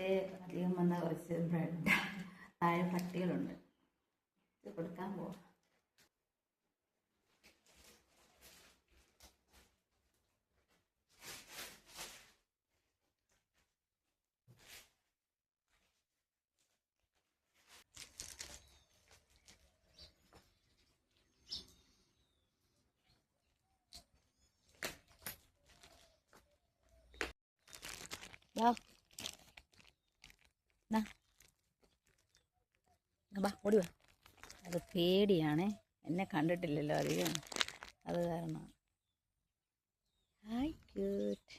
രാവിലെ അധികം വന്ന കുറച്ച് ബ്രെഡ് താഴെ പട്ടികളുണ്ട്, കൊടുക്കാൻ പോവാം. ഓടി വാ. അത് പേടിയാണേ, എന്നെ കണ്ടിട്ടില്ലല്ലോ അധികം, അത് കാരണം. Hi cute.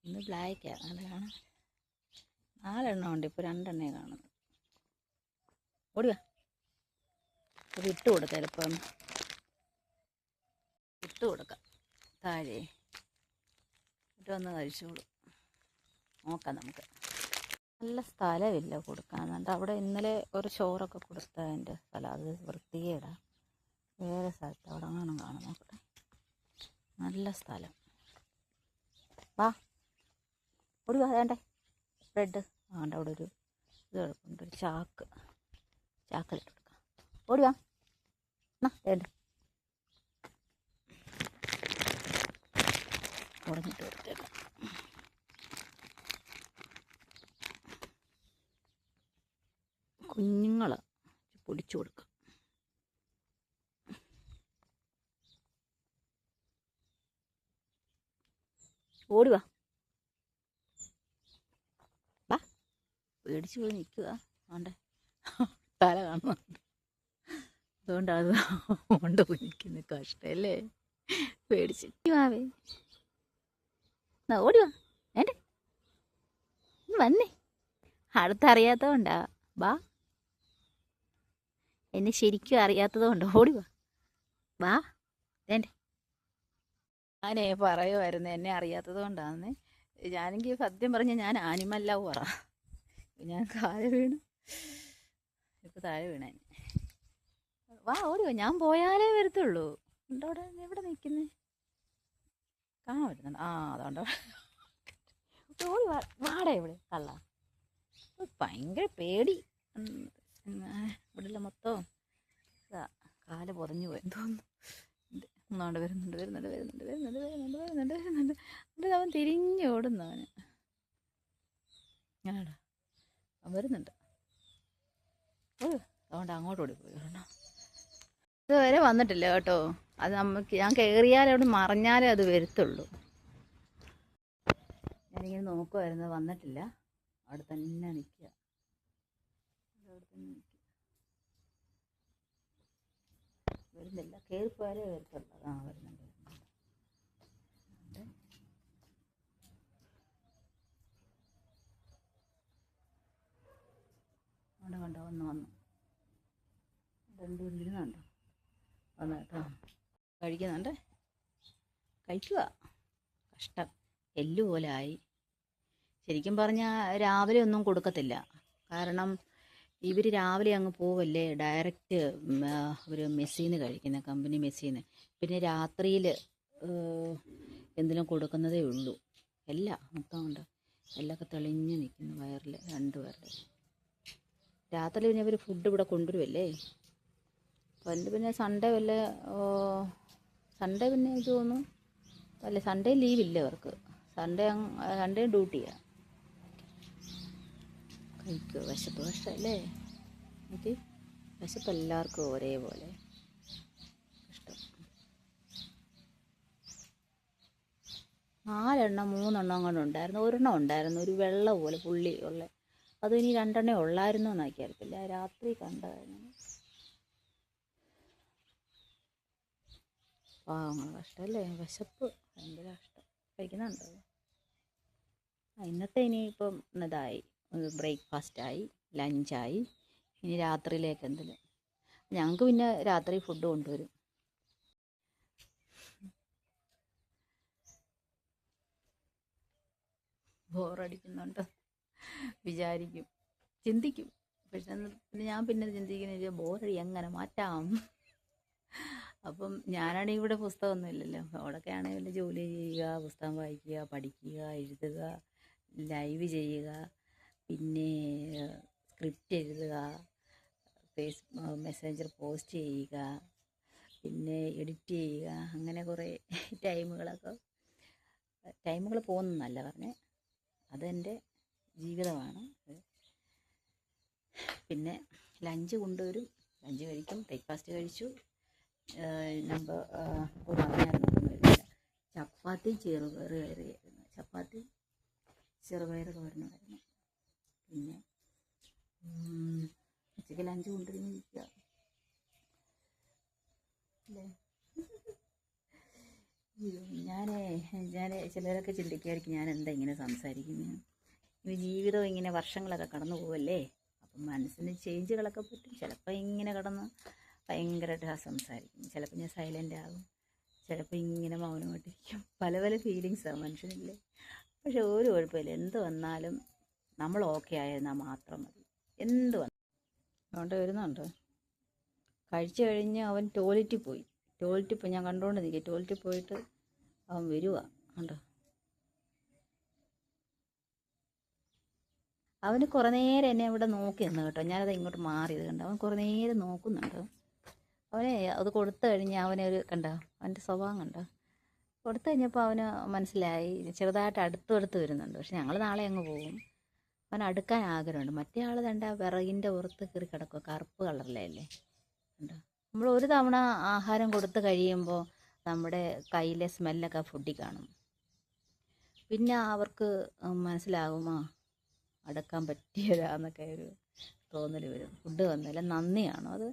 ഇന്ന് ബ്ലാക്കാ, അതാണ് 4 ഉണ്ട്, ഇപ്പോൾ 2 കാണുന്നത്. ഓടി വാ. അത് ഇട്ട് കൊടുക്കാം, ചിലപ്പം ഇട്ട് കൊടുക്കാം താഴെ ഇട്ട് വന്ന് കഴിച്ചോളൂ. നോക്കാം നമുക്ക്. നല്ല സ്ഥലമില്ല കൊടുക്കാൻ. എന്നിട്ട് അവിടെ ഇന്നലെ ഒരു ചോറൊക്കെ കൊടുത്തതിൻ്റെ സ്ഥലം, അത് വൃത്തികേടാ. വേറെ സ്ഥലത്ത് അവിടെ കാണാൻ നോക്കട്ടെ. നല്ല സ്ഥലം. വാ ഓടി വാ. വേണ്ടേ ബ്രെഡ് വേണ്ട, അവിടെ ഒരു ഇത് കിടപ്പുണ്ട്, ഒരു ചാക്കിലിട്ട് കൊടുക്കാം. ഓടി വാ. വേണ്ട ഉടഞ്ഞിട്ട് കൊടുത്തേക്കാം. കുഞ്ഞുങ്ങൾ പൊടിച്ചു കൊടുക്കാം. ഓടി വാ. പേടിച്ചു പോയി നിൽക്കുക. വേണ്ടേ തല കാണുന്നുണ്ട്, അതുകൊണ്ട് അത് കൊണ്ട് കുഞ്ഞിക്കുന്ന കഷ്ടല്ലേ, പേടിച്ച് വാവേ. ഓടി വാ. വേണ്ടേ വന്നേ, അടുത്തറിയാത്തതുകൊണ്ടാ. വാ, എന്നെ ശരിക്കും അറിയാത്തതുകൊണ്ട് ഓടി വാ. വാ വേണ്ടേ. ഞാനേ പറയുമായിരുന്നു എന്നെ അറിയാത്തത് കൊണ്ടാണെന്ന്. ഞാനെങ്കിൽ സത്യം പറഞ്ഞ ഞാൻ ആനിമൽ ലവറാ. ഞാൻ താഴെ വീണു, ഇപ്പം താഴെ വീണേ. വാ ഓടി വാ. ഞാൻ പോയാലേ വരത്തുള്ളൂ. ഉണ്ടോ അവിടെ? എവിടെ നിൽക്കുന്നേ? കാണാൻ പറ്റുന്നുണ്ട്. അതുകൊണ്ട് ഓടി വാ. വാടേ ഇവിടെ കള്ള. ഭയങ്കര പേടി. ഇവിടെ മൊത്തം കാല് പൊതഞ്ഞു പോയി തോന്നുന്നു. വരുന്നുണ്ട്. എന്നിട്ട് അവൻ തിരിഞ്ഞ് ഓടുന്നവന്. ആടാ അവൻ വരുന്നുണ്ട്. അതുകൊണ്ട് അങ്ങോട്ട് ഓടിപ്പോയി. ഇതുവരെ വന്നിട്ടില്ല കേട്ടോ. അത് നമുക്ക് ഞാൻ കയറിയാലേ അവിടെ മറഞ്ഞാലേ അത് വരുത്തുള്ളൂ. ഞാനിങ്ങനെ നോക്കുമായിരുന്നു, വന്നിട്ടില്ല. അവിടെ തന്നെ നിൽക്കുക. വരുന്നില്ല, കയറിപ്പോയാലേ വരത്തുള്ളൂ. വരുന്നുണ്ട്. അവിടെ കണ്ടോ, വന്നു 2 ഇരുന്നുണ്ടോ, വന്നു കേട്ടോ. കഴിക്കുന്നുണ്ട്, കഴിക്കുക. കഷ്ടം, എല്ലു പോലെ ആയി. ശരിക്കും പറഞ്ഞാൽ രാവിലെ ഒന്നും കൊടുക്കത്തില്ല. കാരണം ഇവർ രാവിലെ അങ്ങ് പോവല്ലേ, ഡയറക്റ്റ് ഒരു മെസ്സിന്ന് കഴിക്കുന്ന, കമ്പനി മെസ്സിന്ന്. പിന്നെ രാത്രിയിൽ എന്തെങ്കിലും കൊടുക്കുന്നതേ ഉള്ളൂ. എല്ലാം മൊത്തം കൊണ്ട് എല്ലൊക്കെ തെളിഞ്ഞ് നിൽക്കുന്നു വയറിൽ, 2 പേരുടെ. രാത്രി പിന്നെ ഇവർ ഫുഡ് ഇവിടെ കൊണ്ടുവരുമല്ലേ. പണ്ട് പിന്നെ സൺഡേ സൺഡേ പിന്നെ എനിക്ക് തോന്നുന്നു അല്ലേ, സൺഡേ ലീവില്ല അവർക്ക്. സൺഡേ ഡ്യൂട്ടിയാണ്. കഴിക്കുക. വിശപ്പ് കഷ്ടമല്ലേ. എനിക്ക് വിശപ്പ് എല്ലാവർക്കും ഒരേപോലെ ഇഷ്ടം. 3 അങ്ങോട്ട് ഉണ്ടായിരുന്നു. 1 ഉണ്ടായിരുന്നു, ഒരു വെള്ള പോലെ പുള്ളി ഉള്ള. അത് ഇനി 2 ഉള്ളായിരുന്നോ എന്നാക്കിയായിരിക്കില്ല, രാത്രി കണ്ടതായിരുന്നു. പാവങ്ങൾ കഷ്ടമല്ലേ, വിശപ്പ് ഭയങ്കര കഷ്ടം. കഴിക്കുന്നുണ്ടോ? ഇന്നത്തെ ഇനിയിപ്പം ഇതായി, ബ്രേക്ക്ഫാസ്റ്റായി, ലഞ്ചായി. ഇനി രാത്രിയിലേക്ക് എന്തെങ്കിലും. ഞങ്ങൾക്ക് പിന്നെ രാത്രി ഫുഡ് കൊണ്ടുവരും. ബോറടിക്കുന്നുണ്ട് വിചാരിക്കും, ചിന്തിക്കും. പക്ഷെ ഞാൻ പിന്നെ ചിന്തിക്കുന്ന ബോറടി എങ്ങനെ മാറ്റാം. അപ്പം ഞാനാണെങ്കിൽ ഇവിടെ പുസ്തകമൊന്നും ഇല്ലല്ലോ. അവിടെയൊക്കെ ആണെങ്കിൽ ജോലി ചെയ്യുക, പുസ്തകം വായിക്കുക, പഠിക്കുക, എഴുതുക, ലൈവ് ചെയ്യുക, പിന്നെ സ്ക്രിപ്റ്റ് എഴുതുക, മെസ്സഞ്ചർ പോസ്റ്റ് ചെയ്യുക, പിന്നെ എഡിറ്റ് ചെയ്യുക, അങ്ങനെ കുറേ ടൈമുകൾ പോകുന്നല്ല പറഞ്ഞേ, അതെൻ്റെ ജീവിതമാണ്. പിന്നെ ലഞ്ച് കൊണ്ടുവരും, ലഞ്ച് കഴിക്കും, ബ്രേക്ക്ഫാസ്റ്റ് കഴിച്ചു. നമ്പർ പറഞ്ഞായിരുന്നൊന്നുമില്ല. ചപ്പാത്തി ചെറുപയർ കറിയായിരുന്നു, ചപ്പാത്തി ചെറുപയർ തോരനുമായിരുന്നു. പിന്നെ ഉച്ചയ്ക്ക് ലഞ്ച് കൊണ്ടുവരുന്നിരിക്കുക അല്ലേ. ഞാൻ ചിലരൊക്കെ ചിന്തിക്കുമായിരിക്കും ഞാൻ എന്താ ഇങ്ങനെ സംസാരിക്കുന്നത്. ഈ ജീവിതം ഇങ്ങനെ വർഷങ്ങളൊക്കെ കടന്നു പോവല്ലേ, അപ്പം മനസ്സിന് ചേഞ്ചുകളൊക്കെ പറ്റും. ചിലപ്പോൾ ഇങ്ങനെ കടന്ന് ഭയങ്കരമായിട്ട് സംസാരിക്കും, ചിലപ്പോൾ ഞാൻ സൈലൻ്റ് ആകും, ചിലപ്പോൾ ഇങ്ങനെ മൗനമായിട്ടിരിക്കും. പല പല ഫീലിങ്സാണ് മനുഷ്യനില്ലേ. പക്ഷെ ഒരു കുഴപ്പമില്ല, എന്ത് വന്നാലും നമ്മൾ ഓക്കെ ആയിരുന്നാൽ മാത്രം മതി. എന്ത് വന്നു അതുകൊണ്ട് വരുന്നുണ്ട്. കഴിച്ചു കഴിഞ്ഞ് അവൻ ടോയ്ലറ്റിൽ പോയി. ഞാൻ കണ്ടുകൊണ്ട് നിൽക്കുക. ടോയ്ലറ്റിൽ പോയിട്ട് അവൻ വരുക ഉണ്ടോ. അവന് കുറേ നേരം എന്നെ ഇവിടെ നോക്കി നിന്ന് കേട്ടോ. ഞാനത് ഇങ്ങോട്ട് മാറിയത് കണ്ടോ. അവൻ കുറേ നേരം നോക്കുന്നുണ്ട്. അവനെ അത് കൊടുത്തു കഴിഞ്ഞ് അവനൊരു കണ്ടോ, അവൻ്റെ സ്വഭാവം കണ്ടോ. കൊടുത്തു കഴിഞ്ഞപ്പോൾ അവന് മനസ്സിലായി, ചെറുതായിട്ട് അടുത്ത് വരുന്നുണ്ട്. പക്ഷെ ഞങ്ങൾ നാളെ അങ്ങ് പോകും. അവൻ അടുക്കാൻ ആഗ്രഹമുണ്ട്. മറ്റേ ആൾ തണ്ട വിറകിൻ്റെ പുറത്ത് കയറി കിടക്കുക, കറുപ്പ് കളറിലല്ലേ കണ്ടോ. നമ്മൾ ഒരു തവണ ആഹാരം കൊടുത്ത് കഴിയുമ്പോൾ നമ്മുടെ കയ്യിലെ സ്മെല്ലൊക്കെ ഫുഡിൽ കാണും. പിന്നെ അവർക്ക് മനസ്സിലാകുമോ അടുക്കാൻ പറ്റിയതാന്നൊക്കെ ഒരു തോന്നൽ വരും. ഫുഡ് വന്നില്ല, നന്ദിയാണോ അത്.